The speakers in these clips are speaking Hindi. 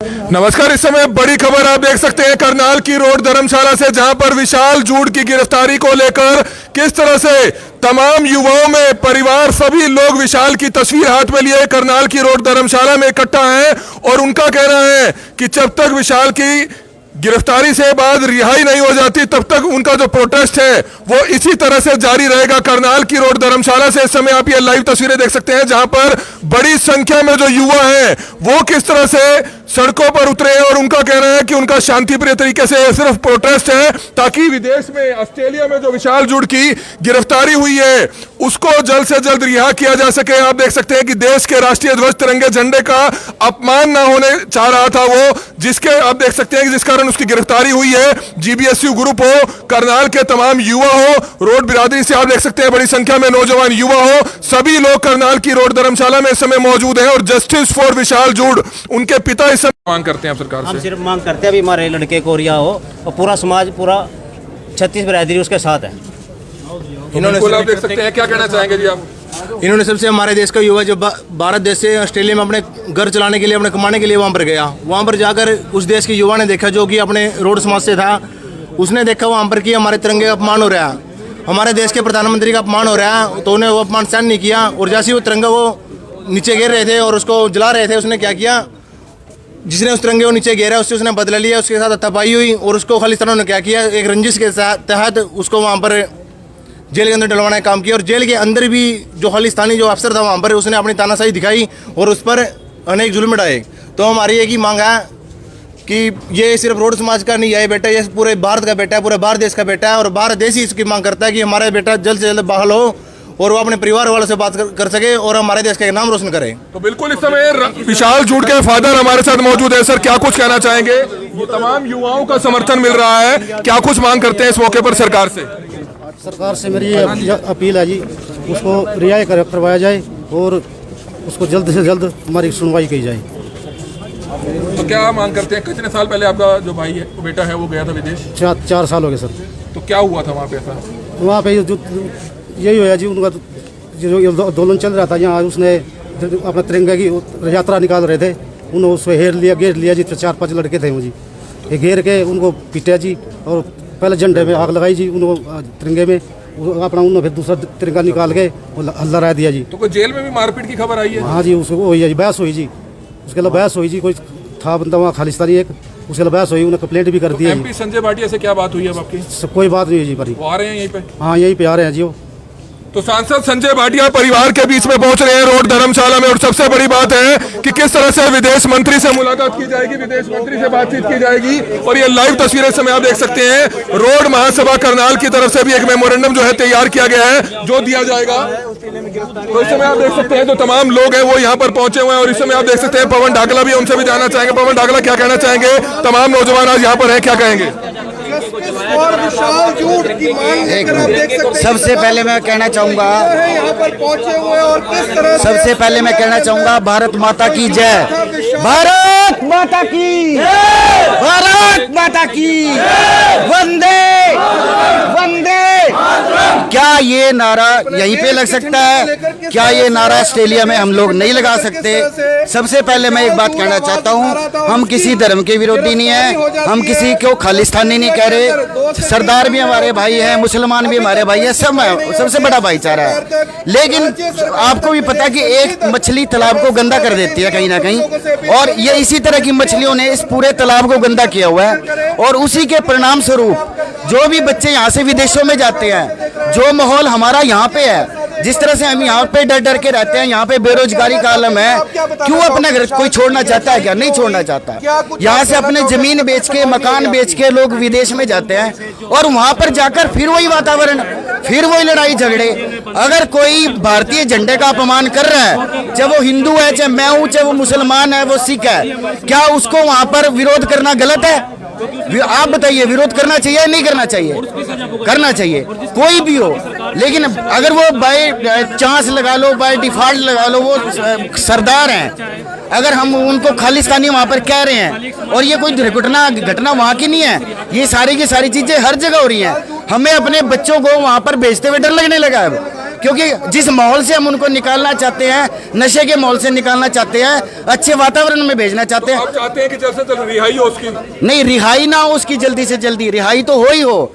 नमस्कार। इस समय बड़ी खबर आप देख सकते हैं करनाल की रोड धर्मशाला से, जहां पर विशाल जूड़ की गिरफ्तारी को लेकर किस तरह से तमाम युवाओं में परिवार सभी लोग विशाल की तस्वीर हाथ में लिए करनाल की रोड धर्मशाला में इकट्ठा हैं और उनका कहना है कि जब तक विशाल की गिरफ्तारी से बाद रिहाई नहीं हो जाती तब तक उनका जो प्रोटेस्ट है वो इसी तरह से जारी रहेगा। करनाल की रोड धर्मशाला से इस समय आप ये लाइव तस्वीरें देख सकते हैं, जहां पर बड़ी संख्या में जो युवा हैं वो किस तरह से सड़कों पर उतरे हैं और उनका कहना है कि उनका शांतिप्रिय तरीके से सिर्फ प्रोटेस्ट है ताकि विदेश में ऑस्ट्रेलिया में जो विशाल जूड़ की गिरफ्तारी हुई है उसको जल्द से जल्द रिहा किया जा सके। आप देख सकते हैं कि देश के राष्ट्रीय ध्वज तिरंगे झंडे का अपमान ना होने चाह रहा था वो, जिसके आप देख सकते हैं कि जिस कारण उसकी गिरफ्तारी हुई है। जीबीएसयू ग्रुप हो, करनाल के तमाम युवा हो, रोड बिरादरी से आप देख सकते हैं बड़ी संख्या में नौजवान युवा हो, सभी लोग करनाल की रोड धर्मशाला में इस समय मौजूद हैं और जस्टिस फॉर विशाल जूड़ उनके पिता इस समय मांग करते हैं आप सरकार से। हम सिर्फ मांग करते हैं अभी हमारे लड़के को रिहा हो और पूरा समाज, पूरा 36 बिरादरी उसके साथ है। इन्होंने आप देख सकते हैं, क्या कहना चाहेंगे जी आप? इन्होंने सबसे हमारे देश का युवा जो भारत देश से ऑस्ट्रेलिया में अपने घर चलाने के लिए, अपने कमाने के लिए वहाँ पर गया, वहाँ पर जाकर उस देश के युवा ने देखा जो कि अपने रोड समाज से था, उसने देखा वहाँ पर कि हमारे तिरंगे का अपमान हो रहा है, हमारे देश के प्रधानमंत्री का अपमान हो रहा है, तो उन्हें वो अपमान सहन नहीं किया और जैसे वो तिरंगा वो नीचे गिर रहे थे और उसको जला रहे थे, उसने क्या किया, जिसने उस तिरंगे को नीचे गिरा उससे उसने बदला लिया, उसके साथ हत्यापाई हुई और उसको खालिस्तानियों ने क्या किया, एक रंजिश के तहत उसको वहाँ पर जेल के अंदर डलवाने का काम किया और जेल के अंदर भी जो खालिस्तानी जो अफसर था वहाँ पर उसने अपनी तानाशाही दिखाई और उस पर अनेक जुल्म ढाए। तो हमारी एक ही मांग है कि ये सिर्फ रोड समाज का नहीं है बेटा, ये पूरे भारत का बेटा है, पूरे भारत देश का बेटा है और भारत देश ही इसकी मांग करता है कि हमारा बेटा जल्द से जल्द बहाल हो और वो अपने परिवार वालों से बात कर सके और हमारे देश का नाम रोशन करे। तो बिल्कुल इस समय विशाल जूड़ के फादर हमारे साथ मौजूद है। सर, क्या कुछ कहना चाहेंगे? ये तमाम युवाओं का समर्थन मिल रहा है, क्या कुछ मांग करते हैं इस मौके पर सरकार से? सरकार से मेरी अपील है जी, उसको रिहाई करवाया जाए और उसको जल्द से जल्द हमारी सुनवाई की जाए। तो क्या मांग करते हैं? कितने साल पहले आपका जो भाई है वो बेटा है वो गया था विदेश? 4 साल हो गए सर। तो क्या हुआ था वहाँ पे? ऐसा वहाँ पे जो यही होया जी, उनका जो आंदोलन चल रहा था यहाँ, उसने अपने तिरंगे की यात्रा निकाल रहे थे, उन्होंने उसको घेर लिया जी। 4-5 लड़के थे वो जी, ये घेर के उनको पीटा जी और पहले झंडे में आग लगाई जी, उनको तिरंगे में अपना उन्होंने फिर दूसरा तिरंगा निकाल के हल्ला रह दिया जी। तो कोई जेल में भी मारपीट की खबर आई है? हाँ जी, उसको हुई है जी, बहस हुई जी, उसके लिए बहस हुई जी। कोई था बंदा वहाँ खालिस्तानी एक, उसके लिए बहस हुई, उन्हें कंप्लेंट भी कर दी है। एमपी संजय भाटिया से क्या बात हुई है आपकी? कोई बात नहीं है जी, पर वो आ रहे हैं यहीं पे? हाँ, यहीं पे आ रहे हैं जी वो। तो सांसद संजय भाटिया परिवार के बीच में पहुंच रहे हैं रोड धर्मशाला में और सबसे बड़ी बात है कि किस तरह से विदेश मंत्री से मुलाकात की जाएगी, विदेश मंत्री से बातचीत की जाएगी और ये लाइव तस्वीरें समय आप देख सकते हैं। रोड महासभा करनाल की तरफ से भी एक मेमोरेंडम जो है तैयार किया गया है जो दिया जाएगा। तो इस समय आप देख सकते हैं जो तमाम लोग हैं वो यहाँ पर पहुंचे हुए हैं और इस समय आप देख सकते हैं पवन ढाकला भी, उनसे भी जानना चाहेंगे। पवन ढाकला, क्या कहना चाहेंगे? तमाम नौजवान आज यहाँ पर है, क्या कहेंगे? सबसे पहले मैं कहना चाहूँगा, सबसे पहले मैं कहना चाहूँगा भारत माता की जय, भारत माता की, भारत माता की, वंदे वंदे। क्या ये नारा यहीं पे लग सकता है? क्या ये नारा ऑस्ट्रेलिया में हम लोग नहीं लगा सकते? सबसे पहले मैं एक बात कहना चाहता हूँ, हम किसी धर्म के विरोधी नहीं है, हम किसी को खालिस्तानी नहीं कह रहे, सरदार भी हमारे भाई हैं, मुसलमान भी हमारे भाई हैं, सब सबसे बड़ा भाईचारा है। लेकिन आपको भी पता है कि एक मछली तालाब को गंदा कर देती है कहीं ना कहीं, और ये इसी तरह की मछलियों ने इस पूरे तालाब को गंदा किया हुआ है और उसी के परिणाम स्वरूप जो भी बच्चे यहाँ से विदेशों में जाते हैं, जो माहौल हमारा यहाँ पे है, जिस तरह से हम यहाँ पे डर डर के रहते हैं, यहाँ पे बेरोजगारी का आलम है, क्यों अपना घर कोई छोड़ना चाहता है? क्या नहीं छोड़ना चाहता? यहाँ से अपने जमीन बेच के, मकान बेच के लोग विदेश में जाते हैं और वहाँ पर जाकर फिर वही वातावरण, फिर वही लड़ाई झगड़े। अगर कोई भारतीय झंडे का अपमान कर रहा है, चाहे वो हिंदू है, चाहे मैं हूँ, चाहे वो मुसलमान है, वो सिख है, क्या उसको वहाँ पर विरोध करना गलत है? आप बताइए, विरोध करना चाहिए या नहीं करना चाहिए? करना चाहिए, कोई भी हो। लेकिन अगर वो बाय चांस लगा लो, बाय डिफॉल्ट लगा लो, वो सरदार हैं, अगर हम उनको खालिस्तानी वहाँ पर कह रहे हैं और ये कोई घटना वहाँ की नहीं है, ये सारी की सारी चीजें हर जगह हो रही हैं, हमें अपने बच्चों को वहाँ पर भेजते हुए डर लगने लगा है। क्योंकि जिस माहौल से हम उनको निकालना चाहते हैं, नशे के माहौल से निकालना चाहते हैं, अच्छे वातावरण में भेजना चाहते हैं। आप चाहते हैं कि जल्द से जल्द रिहाई हो उसकी? नहीं, रिहाई ना हो उसकी, जल्दी से जल्दी रिहाई तो हो ही हो।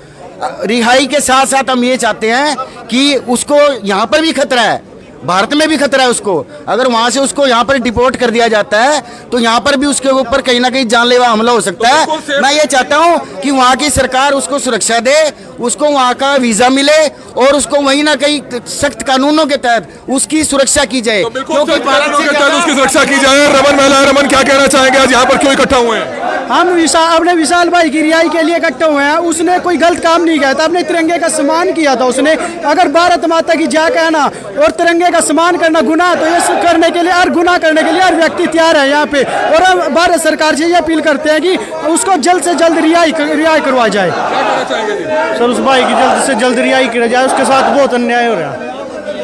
रिहाई के साथ साथ हम ये चाहते हैं कि उसको यहाँ पर भी खतरा है, भारत में भी खतरा है उसको। अगर वहां से उसको यहाँ पर डिपोर्ट कर दिया जाता है तो यहाँ पर भी उसके ऊपर कहीं ना कहीं जानलेवा हमला हो सकता है। मैं ये चाहता हूँ कि वहाँ की सरकार उसको सुरक्षा दे, उसको वहाँ का वीजा मिले और उसको वहीं ना कहीं सख्त कानूनों के तहत उसकी सुरक्षा की जाए, क्योंकि भारत से उसकी सुरक्षा की जाए। रमन महिला, रमन क्या कहना चाहेंगे, आज यहाँ पर क्यों इकट्ठा हुए हैं? हम अपने विशाल भाई की रिहाई के लिए इकट्ठे हुए हैं। उसने कोई गलत काम नहीं किया था, अपने तिरंगे का सम्मान किया था उसने। अगर भारत माता की जय कहना और तिरंगे का सम्मान करना गुनाह, तो ये करने के लिए और गुनाह करने के लिए हर व्यक्ति तैयार है यहाँ पे। और हम भारत सरकार से ये अपील करते हैं कि उसको जल्द से जल्द रिहाई करवाई जाए। सर उस भाई की जल्द से जल्द रिहाई की जाए, उसके साथ बहुत अन्याय हो रहा है,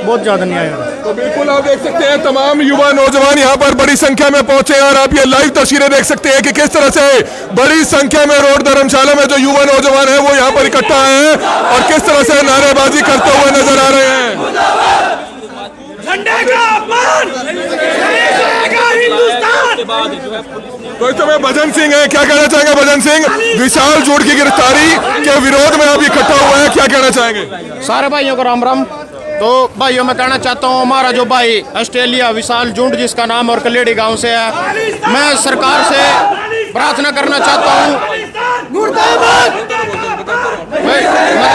बहुत ज़्यादा अन्याय हो रहा है। तो बिल्कुल आप देख सकते हैं तमाम युवा नौजवान यहाँ पर बड़ी संख्या में पहुंचे हैं और आप ये लाइव तस्वीरें देख सकते हैं कि किस तरह से बड़ी संख्या में रोड धर्मशाला में जो युवा नौजवान है वो यहाँ पर इकट्ठा है और किस तरह से नारेबाजी करते हुए नजर आ रहे हैं। तो इस समय भजन सिंह है, क्या कहना चाहेंगे भजन सिंह? विशाल जूड़ की गिरफ्तारी के विरोध में आप इकट्ठा हुए हैं, क्या कहना चाहेंगे? सारे भाइयों को राम राम। तो भाइयों मैं कहना चाहता हूँ, हमारा जो भाई ऑस्ट्रेलिया विशाल जूंड जिसका नाम और कलेड़ी गांव से है, मैं सरकार से प्रार्थना करना चाहता हूँ।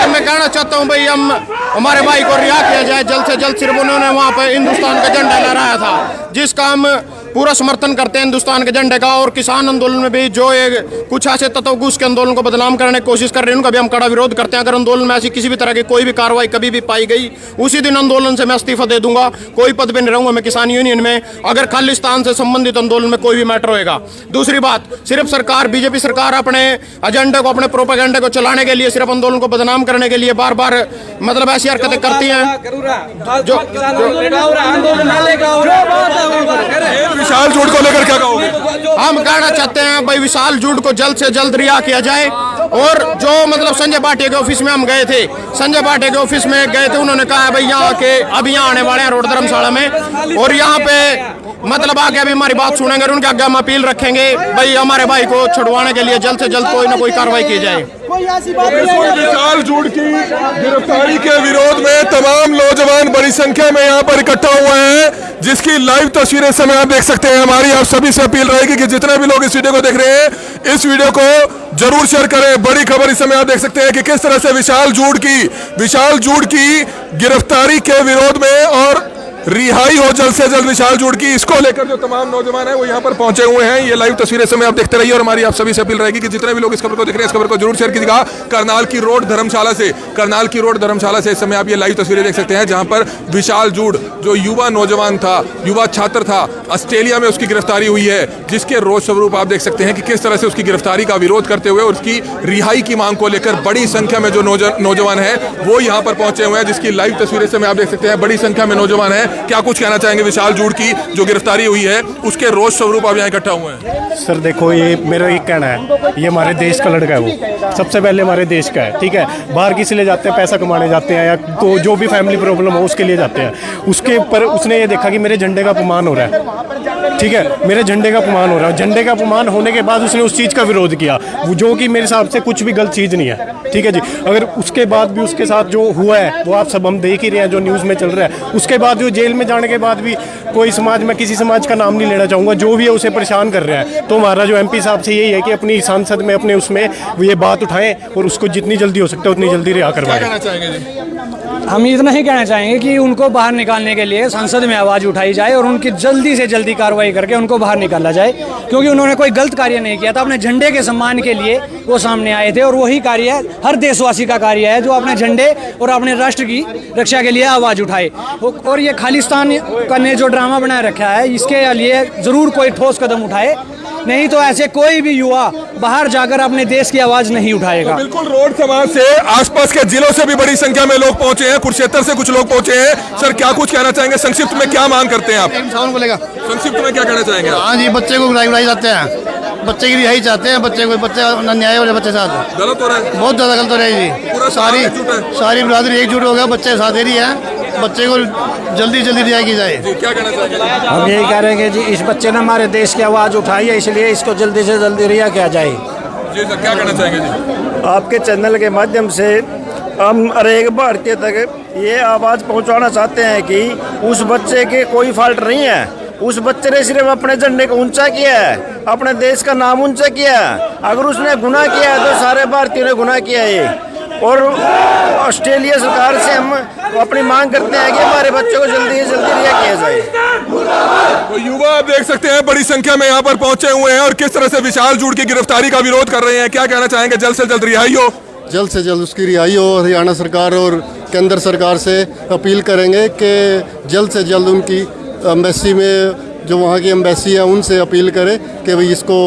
मैं कहना चाहता हूँ भाई, हम हमारे भाई को रिहा किया जाए जल्द से जल्द। सिर्फ उन्होंने वहाँ पर हिंदुस्तान का झंडा लहराया था, जिसका हम पूरा समर्थन करते हैं हिंदुस्तान के झंडे का। और किसान आंदोलन में भी जो कुछ ऐसे तत्व घुस के आंदोलन को बदनाम करने की कोशिश कर रहे हैं, उनका भी हम कड़ा विरोध करते हैं। अगर आंदोलन में ऐसी किसी भी तरह की कोई भी कार्रवाई कभी भी पाई गई, उसी दिन आंदोलन से मैं इस्तीफा दे दूंगा। कोई पद भी नहीं रहूंगा मैं किसान यूनियन में, अगर खालिस्तान से संबंधित आंदोलन में कोई भी मैटर होएगा। दूसरी बात, सिर्फ सरकार, बीजेपी सरकार अपने एजेंडे को, अपने प्रोपेगेंडे को चलाने के लिए, सिर्फ आंदोलन को बदनाम करने के लिए बार बार मतलब ऐसी हरकतें करती हैं। विशाल जूड़ को लेकर क्या कहोगे? हम कहना चाहते हैं भाई, विशाल जूड़ को जल्द से जल्द रिहा किया जाए। और जो मतलब संजय भाटिया के ऑफिस में हम गए थे, संजय भाटिया के ऑफिस में गए थे, उन्होंने कहा भाई यहाँ के अभी यहाँ आने वाले हैं रोड धर्मशाला में, और यहाँ पे मतलब आगे अभी हमारी बात सुनेंगे और उनके आगे हम अपील रखेंगे भाई हमारे भाई को छुड़वाने के लिए जल्द से जल्द कोई ना कोई कार्रवाई की जाए। विशाल जूड़ की गिरफ्तारी के विरोध में तमाम नौजवान बड़ी संख्या में यहाँ पर इकट्ठा हुए हैं, जिसकी लाइव तस्वीरें समय आप देख सकते हैं। हमारी आप सभी से अपील रहेगी कि जितने भी लोग इस वीडियो को देख रहे हैं, इस वीडियो को जरूर शेयर करें। बड़ी खबर इस समय आप देख सकते हैं कि किस तरह से विशाल जूड़ की गिरफ्तारी के विरोध में और रिहाई हो जल्द से जल्द विशाल जूड़ की, इसको लेकर जो तमाम नौजवान हैं वो यहाँ पर पहुंचे हुए हैं। ये लाइव तस्वीरें समय आप देखते रहिए और हमारी आप सभी से अपील रहेगी कि जितने भी लोग इस खबर को देख रहे हैं, इस खबर को जरूर शेयर कीजिएगा। करनाल की रोड धर्मशाला से इस समय आप ये लाइव तस्वीरें देख सकते हैं, जहां पर विशाल जूड़ जो युवा नौजवान था, युवा छात्र था, ऑस्ट्रेलिया में उसकी गिरफ्तारी हुई है, जिसके रोष स्वरूप आप देख सकते हैं कि किस तरह से उसकी गिरफ्तारी का विरोध करते हुए और उसकी रिहाई की मांग को लेकर बड़ी संख्या में जो नौजवान है वो यहाँ पर पहुंचे हुए हैं, जिसकी लाइव तस्वीरें समय आप देख सकते हैं। बड़ी संख्या में नौजवान है। क्या कुछ कहना चाहेंगे विशाल जूड़ की जो गिरफ्तारी हुई है उसके रोष स्वरूप आप यहाँ इकट्ठा हुए हैं? सर देखो, ये मेरा एक कहना है, ये हमारे देश का लड़का है, वो सबसे पहले हमारे देश का है, ठीक है। बाहर किसी लिए जाते हैं, पैसा कमाने जाते हैं या तो जो भी फैमिली प्रॉब्लम हो उसके लिए जाते हैं। उसके पर उसने ये देखा कि मेरे झंडे का अपमान हो रहा है, ठीक है, मेरे झंडे का अपमान हो रहा है। झंडे का अपमान होने के बाद उसने उस चीज़ का विरोध किया, जो कि मेरे हिसाब से कुछ भी गलत चीज़ नहीं है, ठीक है जी। अगर उसके बाद भी उसके साथ जो हुआ है वो आप सब हम देख ही रहे हैं, जो न्यूज़ में चल रहा है। उसके बाद जो जेल में जाने के बाद भी कोई समाज में, किसी समाज का नाम नहीं लेना चाहूँगा, जो भी है उसे परेशान कर रहा है। तो हमारा जो एमपी साहब से यही है कि अपनी सांसद में, अपने उसमें ये बात उठाएं और उसको जितनी जल्दी हो सकता है उतनी जल्दी रिहा करवाएं। क्या कहना चाहेंगे जी? हम इतना ही कहना चाहेंगे कि उनको बाहर निकालने के लिए संसद में आवाज़ उठाई जाए और उनकी जल्दी से जल्दी कार्रवाई करके उनको बाहर निकाला जाए, क्योंकि उन्होंने कोई गलत कार्य नहीं किया था। अपने झंडे के सम्मान के लिए वो सामने आए थे और वही कार्य हर देशवासी का कार्य है जो अपने झंडे और अपने राष्ट्र की रक्षा के लिए आवाज़ उठाए। और ये खालिस्तान का ने जो ड्रामा बनाए रखा है, इसके लिए ज़रूर कोई ठोस कदम उठाए, नहीं तो ऐसे कोई भी युवा बाहर जाकर अपने देश की आवाज नहीं उठाएगा। तो बिल्कुल रोड समाज से, आसपास के जिलों से भी बड़ी संख्या में लोग पहुंचे हैं, कुरुक्षेत्र से कुछ लोग पहुंचे हैं। सर क्या कुछ कहना चाहेंगे, संक्षिप्त में क्या मांग करते हैं आप? संक्षिप्त में क्या कहना चाहेंगे? हाँ जी, बच्चे को उड़ाई जाते हैं, बच्चे की रिहाई चाहते हैं, बच्चे अन्याय हो रहा है, बच्चे साथ गलत हो रहा है, बहुत ज्यादा गलत हो रहा है जी। सारी बिरादरी एकजुट हो गया, बच्चे साथ दे रही है, बच्चे को जल्दी जल्दी रिहा की जाए। क्या कहना चाहेंगे? हम यही कह रहे हैं कि जी इस बच्चे ने हमारे देश की आवाज़ उठाई है, इसलिए इसको जल्दी से जल्दी रिहा किया जाए। जी सर, क्या कहना चाहेंगे जी? आपके चैनल के माध्यम से हम हर एक भारतीय तक ये आवाज़ पहुंचाना चाहते हैं कि उस बच्चे के कोई फॉल्ट नहीं है। उस बच्चे ने सिर्फ अपने झंडे को ऊंचा किया है, अपने देश का नाम ऊंचा किया है। अगर उसने गुनाह किया है तो सारे भारतीयों ने गुनाह किया है। और ऑस्ट्रेलिया सरकार से हम अपनी मांग करते हैं कि हमारे बच्चों को जल्दी से जल्दी रिहा किया जाए। तो युवा आप देख सकते हैं बड़ी संख्या में यहाँ पर पहुंचे हुए हैं और किस तरह से विशाल जूड़ की गिरफ्तारी का विरोध कर रहे हैं। क्या कहना चाहेंगे? जल्द से जल्द रिहाई हो, जल्द से जल्द उसकी रिहाई हो। हरियाणा सरकार और केंद्र सरकार से अपील करेंगे कि जल्द से जल्द उनकी एम्बेसी में, जो वहाँ की एम्बेसी है, उनसे अपील करें कि भाई इसको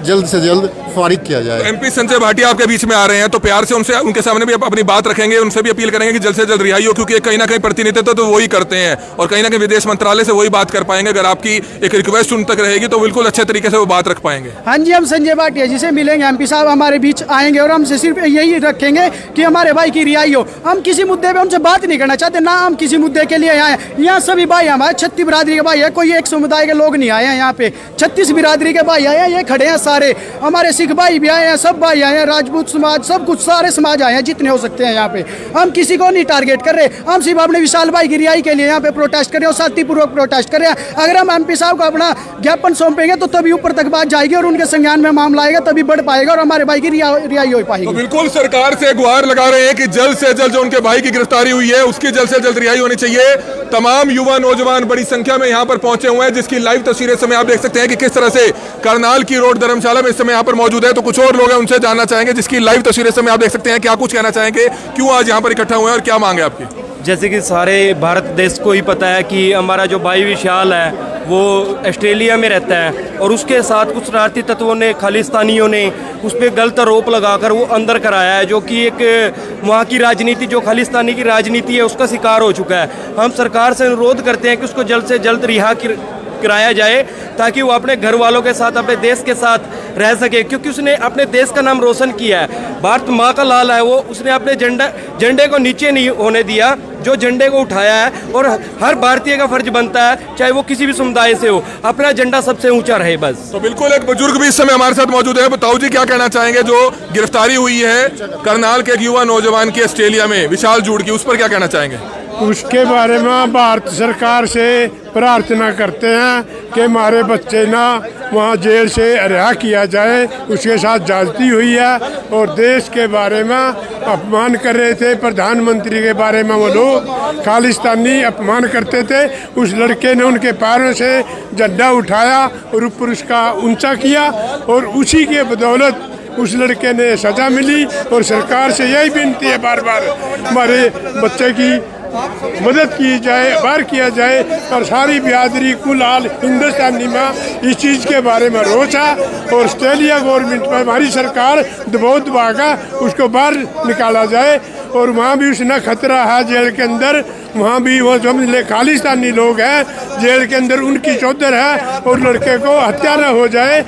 जल्द से जल्द फारिग किया जाए। एमपी संजय भाटिया आपके बीच में आ रहे हैं, तो प्यार से उनसे, उनके सामने भी अपनी बात रखेंगे, उनसे भी अपील करेंगे कि जल्द से जल्द रिहाई हो, क्योंकि कहीं ना कहीं प्रतिनिधित्व तो वही करते हैं और कहीं ना कहीं विदेश मंत्रालय से वही बात कर पाएंगे। अगर आपकी एक रिक्वेस्ट उन तक रहेगी तो बिल्कुल अच्छे तरीके से वो बात रख पाएंगे। हाँ जी, हम संजय भाटिया जी से मिलेंगे, एमपी साहब हमारे बीच आएंगे और हमसे सिर्फ यही रखेंगे कि हमारे भाई की रिहाई हो। हम किसी मुद्दे पे उनसे बात नहीं करना चाहते, ना हम किसी मुद्दे के लिए आए। यहाँ सभी भाई हमारे 36 बिरादरी के भाई है, कोई एक समुदाय के लोग नहीं आए हैं। यहाँ पे 36 बिरादरी के भाई आए हैं, ये खड़े हैं सारे। हमारे सिख भाई भी आए हैं, सब भाई आए हैं, राजपूत समाज, सब कुछ सारे समाज आए हैं जितने हो सकते हैं यहाँ पे। हम किसी को नहीं टारगेट कर रहे, हम सिर्फ अपने विशाल भाई की रिहाई के लिए यहाँ पे प्रोटेस्ट कर रहे हैं और शांतिपूर्वक प्रोटेस्ट कर रहे हैं। अगर हम एमपी साहब को अपना ज्ञापन सौंपेंगे तो तभी ऊपर तक बात जाएगी और उनके संज्ञान में मामला आएगा, तभी बढ़ पाएगा और हमारे भाई की रिहाई हो पाएगी। तो बिल्कुल सरकार से गुहार लगा रहे हैं कि जल्द से जल्द जो उनके भाई की गिरफ्तारी हुई है उसकी जल्द से जल्द रिहाई होनी चाहिए। तमाम युवा नौजवान बड़ी संख्या में यहाँ पर पहुंचे हुए हैं, जिसकी लाइव तस्वीरें इस समय आप देख सकते हैं कि किस तरह से करनाल की रोड धर्मशाला में इस समय यहाँ पर मौजूद है। तो कुछ और लोग हैं, उनसे जानना चाहेंगे, जिसकी लाइव तस्वीरें इस समय आप देख सकते हैं। क्या कुछ कहना चाहेंगे, क्यों आज यहाँ पर इकट्ठा हुए हैं और क्या मांग है आपकी? जैसे कि सारे भारत देश को ही पता है कि हमारा जो भाई विशाल है वो ऑस्ट्रेलिया में रहता है और उसके साथ कुछ शरारती तत्वों ने, खालिस्तानियों ने उस पर गलत आरोप लगाकर वो अंदर कराया है, जो कि एक वहाँ की राजनीति, जो खालिस्तानी की राजनीति है, उसका शिकार हो चुका है। हम सरकार से अनुरोध करते हैं कि उसको जल्द से जल्द रिहा कराया जाए ताकि वो अपने घर वालों के साथ, अपने देश के साथ रह सके, क्योंकि उसने अपने देश का नाम रोशन किया है। भारत माँ का लाल है वो, उसने अपने झंडे को नीचे नहीं होने दिया, जो झंडे को उठाया है। और हर भारतीय का फर्ज बनता है, चाहे वो किसी भी समुदाय से हो, अपना झंडा सबसे ऊंचा रहे बस। तो बिल्कुल एक बुजुर्ग भी इस समय हमारे साथ मौजूद है। बताओ जी, क्या कहना चाहेंगे? जो गिरफ्तारी हुई है करनाल के एक युवा नौजवान की ऑस्ट्रेलिया में, विशाल जूड़ की, उस पर क्या कहना चाहेंगे? उसके बारे में भारत सरकार से प्रार्थना करते हैं कि हमारे बच्चे ना वहाँ जेल से रिहा किया जाए। उसके साथ ज्यादती हुई है और देश के बारे में अपमान कर रहे थे। प्रधानमंत्री के बारे में वो लोग खालिस्तानी अपमान करते थे। उस लड़के ने उनके पैरों से झंडा उठाया और ऊपर उसका ऊंचा किया और उसी के बदौलत उस लड़के ने सजा मिली। और सरकार से यही विनती है बार बार, हमारे बच्चे की मदद की जाए, बाहर किया जाए। और सारी बिरादरी कुल हाल हिंदुस्तानी में इस चीज़ के बारे में रोष है और ऑस्ट्रेलिया गवर्नमेंट पर हमारी सरकार दबाव दबाकर उसको बाहर निकाला जाए। और वहाँ भी उसने खतरा है जेल के अंदर, वहाँ भी वो समझ ले खालिस्तानी लोग हैं जेल के अंदर, उनकी चौधर है और लड़के को हत्या न हो जाए,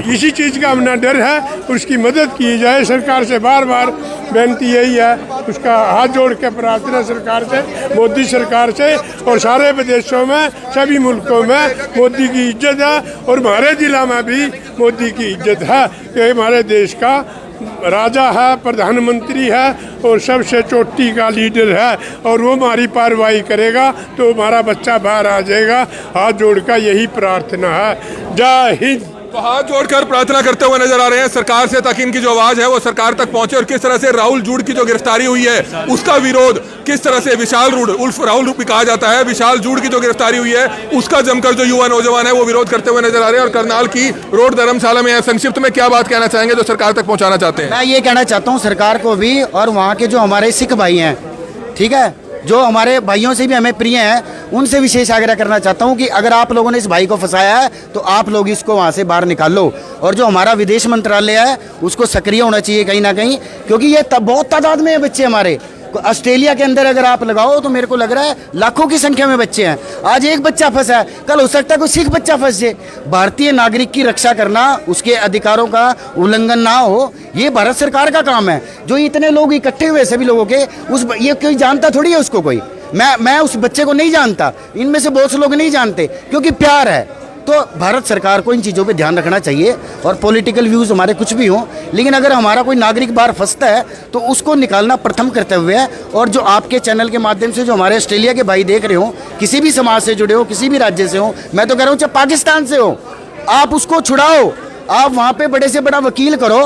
इसी चीज़ का अपना डर है। उसकी मदद की जाए। सरकार से बार बार बेनती यही है, उसका हाथ जोड़ के प्रार्थना सरकार से, मोदी सरकार से और सारे विदेशों में, सभी मुल्कों में मोदी की इज्जत है और हमारे जिला में भी मोदी की इज्जत है कि हमारे देश का राजा है, प्रधानमंत्री है और सबसे चोटी का लीडर है और वो हमारी कार्रवाई करेगा तो हमारा बच्चा बाहर आ जाएगा। हाथ जोड़कर यही प्रार्थना है। जय हिंद। तो हाथ जोड़कर प्रार्थना करते हुए नजर आ रहे हैं सरकार से, ताकि इनकी जो आवाज है वो सरकार तक पहुंचे। और किस तरह से राहुल जूड़ की जो गिरफ्तारी हुई है उसका विरोध, किस तरह से विशाल रूड, उर्फ राहुल भी कहा जाता है, विशाल जूड़ की जो गिरफ्तारी हुई है उसका जमकर जो युवा नौजवान है वो विरोध करते हुए नजर आ रहे हैं। और करनाल की रोड धर्मशाला में है। संक्षिप्त में क्या बात कहना चाहेंगे जो सरकार तक पहुंचाना चाहते हैं? मैं ये कहना चाहता हूँ सरकार को भी और वहाँ के जो हमारे सिख भाई हैं, ठीक है, जो हमारे भाइयों से भी हमें प्रिय हैं, उनसे विशेष आग्रह करना चाहता हूं कि अगर आप लोगों ने इस भाई को फंसाया है तो आप लोग इसको वहां से बाहर निकाल लो। और जो हमारा विदेश मंत्रालय है उसको सक्रिय होना चाहिए कहीं ना कहीं, क्योंकि ये बहुत तादाद में है बच्चे हमारे। ऑस्ट्रेलिया के अंदर अगर आप लगाओ तो मेरे को लग रहा है लाखों की संख्या में बच्चे हैं। आज एक बच्चा फंसा है, कल हो सकता है कोई सिख बच्चा फंस जाए। भारतीय नागरिक की रक्षा करना, उसके अधिकारों का उल्लंघन ना हो, ये भारत सरकार का काम है। जो इतने लोग इकट्ठे हुए सभी लोगों के, ये कोई जानता थोड़ी है उसको कोई। मैं उस बच्चे को नहीं जानता, इनमें से बहुत से लोग नहीं जानते, क्योंकि प्यार है। तो भारत सरकार को इन चीज़ों पे ध्यान रखना चाहिए, और पॉलिटिकल व्यूज़ हमारे कुछ भी हों, लेकिन अगर हमारा कोई नागरिक बाहर फंसता है तो उसको निकालना प्रथम कर्तव्य है। और जो आपके चैनल के माध्यम से जो हमारे ऑस्ट्रेलिया के भाई देख रहे हो, किसी भी समाज से जुड़े हो, किसी भी राज्य से हो, मैं तो कह रहा हूँ चाहे पाकिस्तान से हो, आप उसको छुड़ाओ, आप वहाँ पे बड़े से बड़ा वकील करो।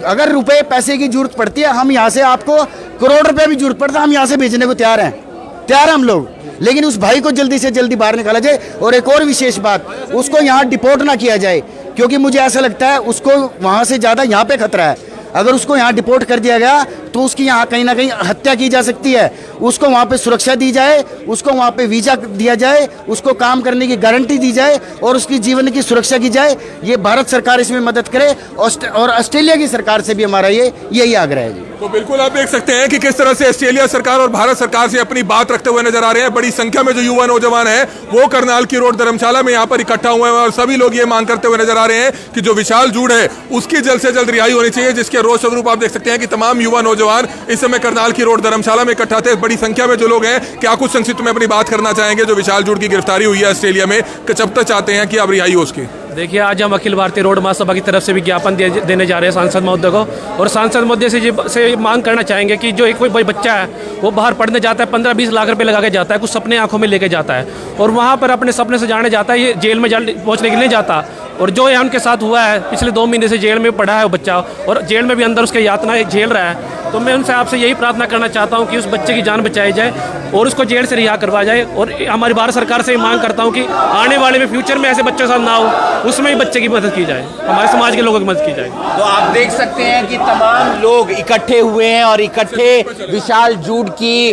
अगर रुपए पैसे की जरूरत पड़ती है, हम यहाँ से, आपको करोड़ रुपए भी जरूरत पड़ता है, हम यहाँ से भेजने को तैयार हैं हम लोग, लेकिन उस भाई को जल्दी से जल्दी बाहर निकाला जाए। और एक और विशेष बात, उसको यहाँ डिपोर्ट ना किया जाए, क्योंकि मुझे ऐसा लगता है उसको वहाँ से ज़्यादा यहाँ पे खतरा है। अगर उसको यहाँ डिपोर्ट कर दिया गया तो उसकी यहाँ कहीं ना कहीं हत्या की जा सकती है। उसको वहाँ पे सुरक्षा दी जाए, उसको वहाँ पे वीज़ा दिया जाए, उसको काम करने की गारंटी दी जाए और उसकी जीवन की सुरक्षा की जाए। ये भारत सरकार इसमें मदद करे, और ऑस्ट्रेलिया की सरकार से भी हमारा यही आग्रह है जी। तो बिल्कुल आप देख सकते हैं कि किस तरह से ऑस्ट्रेलिया सरकार और भारत सरकार से अपनी बात रखते हुए नजर आ रहे हैं। बड़ी संख्या में जो युवा नौजवान हैं वो करनाल की रोड धर्मशाला में यहाँ पर इकट्ठा हुए हैं, और सभी लोग ये मांग करते हुए नजर आ रहे हैं कि जो विशाल जूड है उसकी जल्द से जल्द रिहाई होनी चाहिए, जिसके रोष स्वरूप आप देख सकते हैं कि तमाम युवा नौजवान इस समय करनाल की रोड धर्मशाला में इकट्ठा थे। बड़ी संख्या में जो लोग हैं, क्या कुछ संक्षिप्त में अपनी बात करना चाहेंगे? जो विशाल जूड की गिरफ्तारी हुई है ऑस्ट्रेलिया में, कब तक चाहते हैं कि अब रिहाई हो उसकी? देखिए, आज हम अखिल भारतीय रोड महासभा की तरफ से विज्ञापन देने जा रहे हैं सांसद महोदय को, और सांसद महोदय से मांग करना चाहेंगे कि जो एक कोई बच्चा है वो बाहर पढ़ने जाता है, 15-20 लाख रुपए लगा के जाता है, कुछ सपने आंखों में लेके जाता है, और वहाँ पर अपने सपने से जाने जाता है, ये जेल में पहुँचने के लिए जाता। और जो यहाँ उनके साथ हुआ है, पिछले 2 महीने से जेल में पड़ा है वो बच्चा, और जेल में भी अंदर उसके यातना झेल रहा है। तो मैं उनसे आपसे यही प्रार्थना करना चाहता हूँ कि उस बच्चे की जान बचाई जाए और उसको जेल से रिहा करवाया जाए। और हमारी भारत सरकार से मांग करता हूँ कि आने वाले में फ्यूचर में ऐसे बच्चों के साथ ना हो, उसमें भी बच्चे की मदद की जाए, हमारे समाज के लोगों की मदद की जाए। तो आप देख सकते हैं कि तमाम लोग इकट्ठे हुए हैं और इकट्ठे विशाल जूड की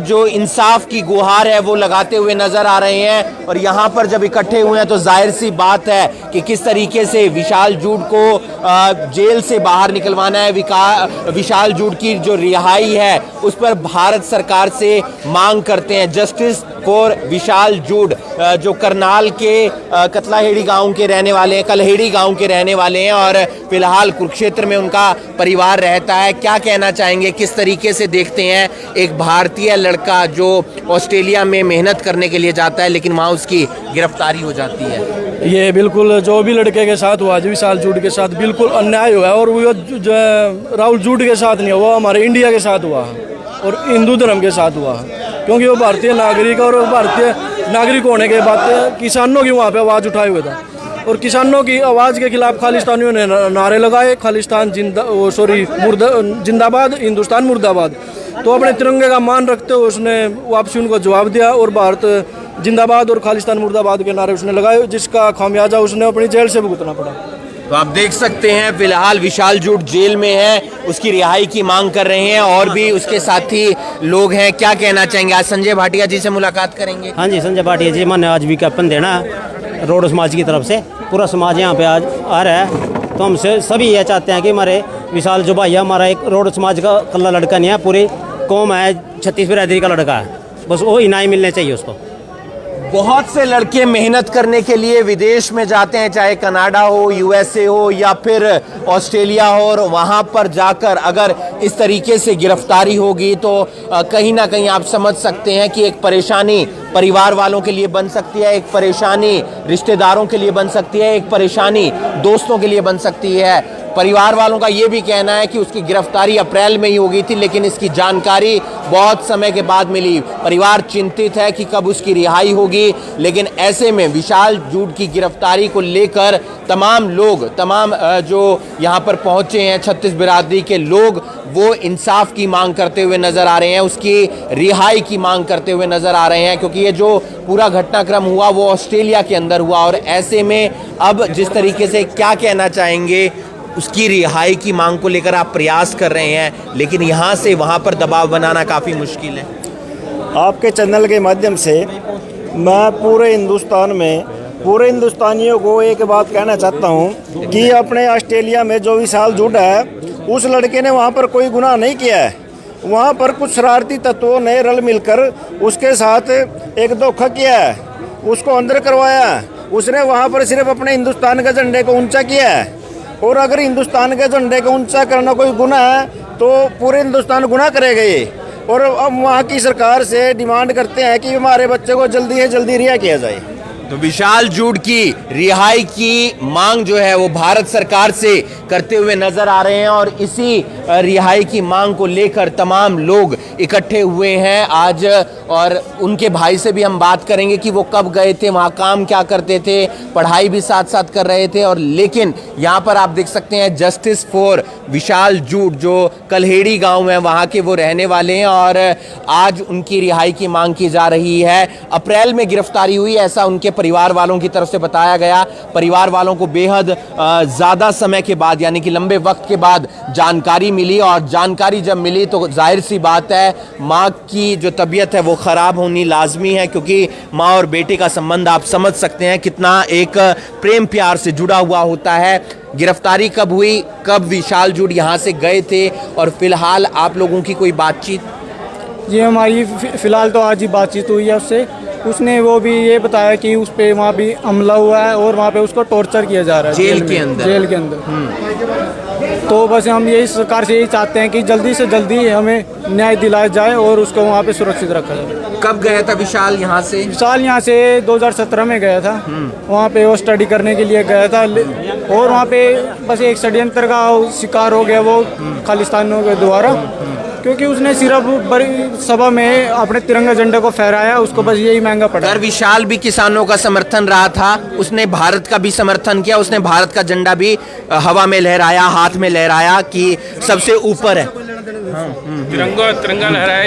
जो इंसाफ की गुहार है वो लगाते हुए नजर आ रहे हैं। और यहाँ पर जब इकट्ठे हुए हैं तो जाहिर सी बात है कि किस तरीके से विशाल जूड को जेल से बाहर निकलवाना है, विशाल जूड की जो रिहाई है उस पर भारत सरकार से मांग करते हैं। जस्टिस फॉर विशाल जूड, जो करनाल के कतलाहेड़ी गांव के रहने वाले हैं, कलहेड़ी गांव के रहने वाले हैं, और फिलहाल कुरुक्षेत्र में उनका परिवार रहता है। क्या कहना चाहेंगे, किस तरीके से देखते हैं एक भारतीय लड़का जो ऑस्ट्रेलिया में मेहनत करने के लिए जाता है लेकिन वहाँ उसकी गिरफ्तारी हो जाती है? ये बिल्कुल जो भी लड़के के साथ हुआ, जो विशाल जूड के साथ बिल्कुल अन्याय हुआ है, और वो जो राहुल जूड के साथ नहीं हुआ, हमारे इंडिया के साथ हुआ और हिंदू धर्म के साथ हुआ, क्योंकि वो भारतीय नागरिक और भारतीय नागरिक होने के बाद किसानों की वहाँ पे आवाज़ उठाए हुए था, और किसानों की आवाज़ के खिलाफ खालिस्तानियों ने नारे लगाए, खालिस्तान जिंदाबाद, हिंदुस्तान मुर्दाबाद। तो अपने तिरंगे का मान रखते हुए उसने वापसी उनको जवाब दिया और भारत जिंदाबाद और खालिस्तान मुर्दाबाद के नारे उसने लगाए, जिसका खामियाजा उसने अपनी जेल से भुगतना पड़ा। तो आप देख सकते हैं फिलहाल विशाल जूड जेल में है, उसकी रिहाई की मांग कर रहे हैं, और भी उसके साथी लोग हैं। क्या कहना चाहेंगे? आज संजय भाटिया जी से मुलाकात करेंगे। हाँ जी, संजय भाटिया जी, मैंने आज विज्ञापन देना रोड समाज की तरफ से, पूरा समाज यहाँ पे आज आ रहा है। तो हमसे सभी ये चाहते हैं कि हमारे विशाल जो भाई है, हमारा एक रोड समाज का कल्ला लड़का नहीं है, पूरी कौम है, 36 बिरादरी का लड़का है, बस वो इनाम मिलने चाहिए उसको। बहुत से लड़के मेहनत करने के लिए विदेश में जाते हैं, चाहे कनाडा हो, यूएसए हो या फिर ऑस्ट्रेलिया हो, और वहाँ पर जाकर अगर इस तरीके से गिरफ्तारी होगी तो कहीं ना कहीं आप समझ सकते हैं कि एक परेशानी परिवार वालों के लिए बन सकती है, एक परेशानी रिश्तेदारों के लिए बन सकती है, एक परेशानी दोस्तों के लिए बन सकती है। परिवार वालों का ये भी कहना है कि उसकी गिरफ्तारी अप्रैल में ही हो गई थी, लेकिन इसकी जानकारी बहुत समय के बाद मिली। परिवार चिंतित है कि कब उसकी रिहाई होगी, लेकिन ऐसे में विशाल जूड की गिरफ्तारी को लेकर तमाम लोग, तमाम जो यहाँ पर पहुँचे हैं 36 बिरादरी के लोग, वो इंसाफ की मांग करते हुए नज़र आ रहे हैं, उसकी रिहाई की मांग करते हुए नज़र आ रहे हैं, क्योंकि ये जो पूरा घटनाक्रम हुआ वो ऑस्ट्रेलिया के अंदर हुआ। और ऐसे में अब जिस तरीके से, क्या कहना चाहेंगे, उसकी रिहाई की मांग को लेकर आप प्रयास कर रहे हैं, लेकिन यहाँ से वहाँ पर दबाव बनाना काफ़ी मुश्किल है। आपके चैनल के माध्यम से मैं पूरे हिंदुस्तानियों को एक बात कहना चाहता हूँ कि अपने ऑस्ट्रेलिया में जो विशाल जूड है, उस लड़के ने वहाँ पर कोई गुनाह नहीं किया है। वहाँ पर कुछ शरारती तत्वों ने रल मिलकर उसके साथ एक धोखा किया है, उसको अंदर करवाया है। उसने वहाँ पर सिर्फ अपने हिंदुस्तान के झंडे को ऊंचा किया है, और अगर हिंदुस्तान के झंडे को ऊंचा करना कोई गुनाह है तो पूरे हिंदुस्तान गुनाह करेगा ये। और अब वहाँ की सरकार से डिमांड करते हैं कि हमारे बच्चे को जल्दी से जल्दी रिहा किया जाए। तो विशाल जूड की रिहाई की मांग जो है वो भारत सरकार से करते हुए नजर आ रहे हैं और इसी रिहाई की मांग को लेकर तमाम लोग इकट्ठे हुए हैं आज। और उनके भाई से भी हम बात करेंगे कि वो कब गए थे, वहाँ काम क्या करते थे, पढ़ाई भी साथ साथ कर रहे थे। और लेकिन यहाँ पर आप देख सकते हैं जस्टिस फॉर विशाल जूड जो कल्हेड़ी गांव है वहाँ के वो रहने वाले हैं और आज उनकी रिहाई की मांग की जा रही है। अप्रैल में गिरफ्तारी हुई ऐसा उनके परिवार वालों की तरफ से बताया गया। परिवार वालों को बेहद ज़्यादा समय के बाद यानी कि लंबे वक्त के बाद जानकारी मिली और जानकारी जब मिली तो जाहिर सी बात है माँ की जो तबीयत है वो ख़राब होनी लाजमी है, क्योंकि माँ और बेटे का संबंध आप समझ सकते हैं कितना एक प्रेम प्यार से जुड़ा हुआ होता है। गिरफ्तारी कब हुई, कब विशाल जूड यहाँ से गए थे और फिलहाल आप लोगों की कोई बातचीत? जी हमारी फ़िलहाल तो आज ही बातचीत हुई है उससे। उसने वो भी ये बताया कि उस पे वहाँ भी हमला हुआ है और वहाँ पे उसको टॉर्चर किया जा रहा है जेल के अंदर। जेल के अंदर। तो बस हम यही सरकार से यही चाहते हैं कि जल्दी से जल्दी हमें न्याय दिलाया जाए और उसको वहाँ पे सुरक्षित रखा जाए। कब गया था विशाल यहाँ से? विशाल यहाँ से 2017 में गया था। वहाँ पे वो स्टडी करने के लिए गया था और वहाँ पे बस एक षड्यंत्र का शिकार हो गया वो खालिस्तानियों के द्वारा, क्योंकि उसने सिर्फ बड़ी सभा में अपने तिरंगा झंडे को फहराया, उसको बस यही महंगा पड़ा। अगर विशाल भी किसानों का समर्थन रहा था, उसने भारत का भी समर्थन किया, उसने भारत का झंडा भी हवा में लहराया, हाथ में लहराया कि सबसे ऊपर है।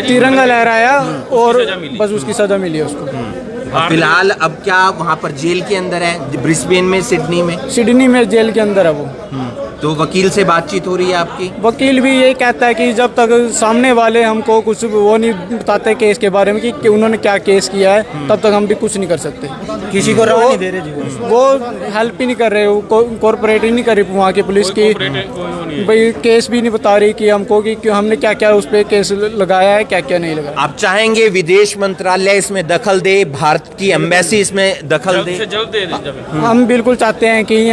तिरंगा लहराया और बस उसकी सजा मिली है उसको। फिलहाल अब क्या वहाँ पर जेल के अंदर है? ब्रिस्बेन में, सिडनी में? सिडनी में जेल के अंदर है वो। तो वकील से बातचीत हो रही है आपकी? वकील भी यही कहता है कि जब तक सामने वाले हमको कुछ वो नहीं बताते केस के बारे में कि उन्होंने क्या केस किया है, तब तक हम भी कुछ नहीं कर सकते। किसी को राह नहीं दे रहे जी। वो हेल्प ही नहीं कर रहे, कॉर्पोरेट ही नहीं कर रही वहाँ की पुलिस की। भाई केस भी नहीं बता रही कि हमको कि हमने क्या क्या उस पर केस लगाया है, क्या क्या नहीं लगाया। आप चाहेंगे विदेश मंत्रालय इसमें दखल दे, भारत की एम्बेसी इसमें दखल दे? हम बिल्कुल चाहते हैं कि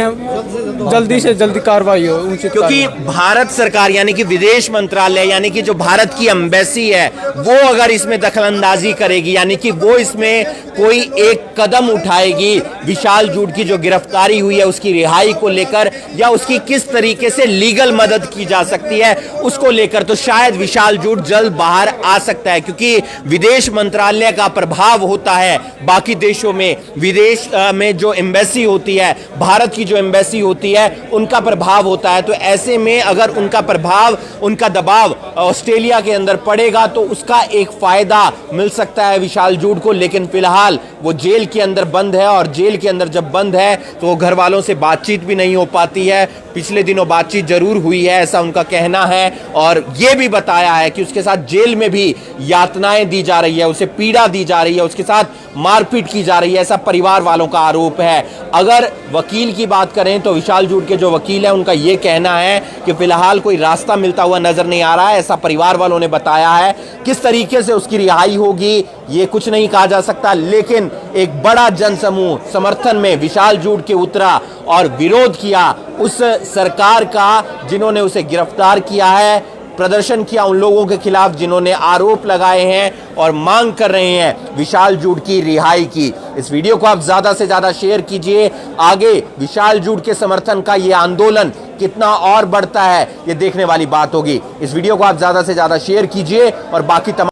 जल्दी से जल्दी कार्रवाई हो, क्योंकि भारत सरकार यानी कि विदेश मंत्रालय यानी कि जो भारत की एम्बेसी है वो अगर इसमें दखलंदाजी करेगी यानी कि वो इसमें कोई एक कदम उठाएगी विशाल जूड की जो गिरफ्तारी हुई है उसकी रिहाई को लेकर या उसकी किस तरीके से लीगल मदद की जा सकती है उसको लेकर, तो शायद विशाल जूड जल्द बाहर आ सकता है। क्योंकि विदेश मंत्रालय का प्रभाव होता है बाकी देशों में, विदेश में जो एम्बेसी होती है, भारत की जो एम्बेसी होती है उनका प्रभाव होता है। तो ऐसे में अगर उनका प्रभाव, उनका दबाव ऑस्ट्रेलिया के अंदर पड़ेगा तो उसका एक फायदा मिल सकता है विशाल जूड को। लेकिन फिलहाल वो जेल के अंदर बंद है और जेल के अंदर जब बंद है तो वो घर वालों से बातचीत भी नहीं हो पाती है। पिछले दिनों बातचीत जरूर हुई है ऐसा उनका कहना है और ये भी बताया है कि उसके साथ जेल में भी यातनाएं दी जा रही है, उसे पीड़ा दी जा रही है, उसके साथ मारपीट की जा रही है, ऐसा परिवार वालों का आरोप है। अगर वकील की बात करें तो विशाल जूड के जो वकील हैं उनका ये कहना है कि फिलहाल कोई रास्ता मिलता हुआ नजर नहीं आ रहा है, ऐसा परिवार वालों ने बताया है। किस तरीके से उसकी रिहाई होगी ये कुछ नहीं कहा जा सकता, लेकिन एक बड़ा जनसमूह समर्थन में विशाल जूड के उतरा और विरोध किया उस सरकार का जिन्होंने उसे गिरफ्तार किया है, प्रदर्शन किया उन लोगों के खिलाफ जिन्होंने आरोप लगाए हैं और मांग कर रहे हैं विशाल जूड की रिहाई की। इस वीडियो को आप ज्यादा से ज्यादा शेयर कीजिए। आगे विशाल जूड के समर्थन का ये आंदोलन कितना और बढ़ता है ये देखने वाली बात होगी। इस वीडियो को आप ज्यादा से ज्यादा शेयर कीजिए और बाकी तमाम